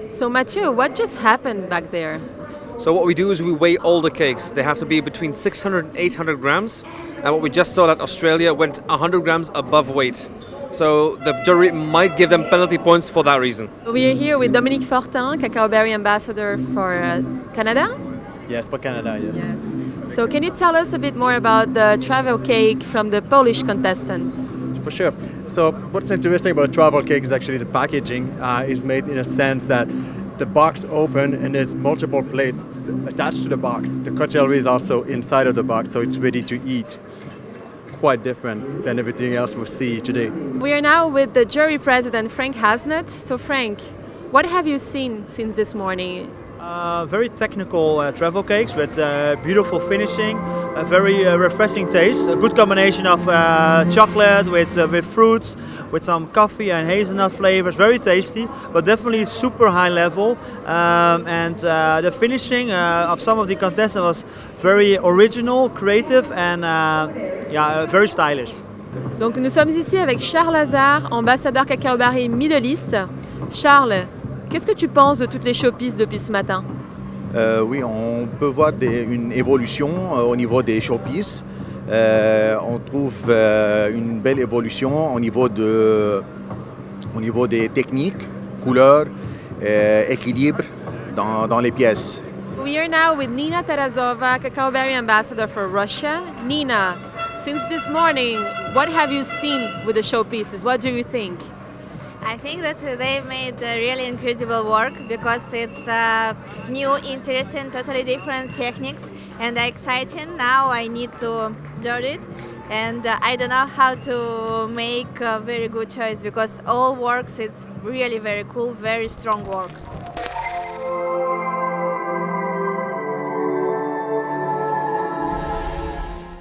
So Mathieu, what just happened back there? So what we do is we weigh all the cakes. They have to be between 600 and 800 grams. And what we just saw that Australia went 100 grams above weight. So the jury might give them penalty points for that reason. We are here with Dominique Fortin, Cacao Berry Ambassador for Canada. Yes, for Canada, yes. So can you tell us a bit more about the travel cake from the Polish contestant? For sure. So what's interesting about travel cake is actually the packaging is made in a sense that the box open and there's multiple plates attached to the box. The cutlery is also inside of the box, so it's ready to eat. Quite different than everything else we see today. We are now with the jury president, Frank Haasnoot. So Frank, what have you seen since this morning? Very technical travel cakes with beautiful finishing, a very refreshing taste, a good combination of chocolate with fruits, with some coffee and hazelnut flavors, very tasty, but definitely super high level. And the finishing of some of the contestants was very original, creative and very stylish. Donc nous sommes ici avec Charles Hazard, ambassadeur Cacao Berry Middle East. Charles, qu'est-ce que tu penses de toutes les showpieces depuis ce matin? Oui, on peut voir une évolution au niveau des showpieces. On trouve une belle évolution au niveau des techniques, couleurs, équilibre dans les pièces. We are now with Nina Tarasova, Cacao Berry Ambassador for Russia. Nina, since this morning, what have you seen with the showpieces? What do you think? I think that they made really incredible work because it's new, interesting, totally different techniques and exciting. Now I need to learn it and I don't know how to make a very good choice because all works, it's really very cool, very strong work.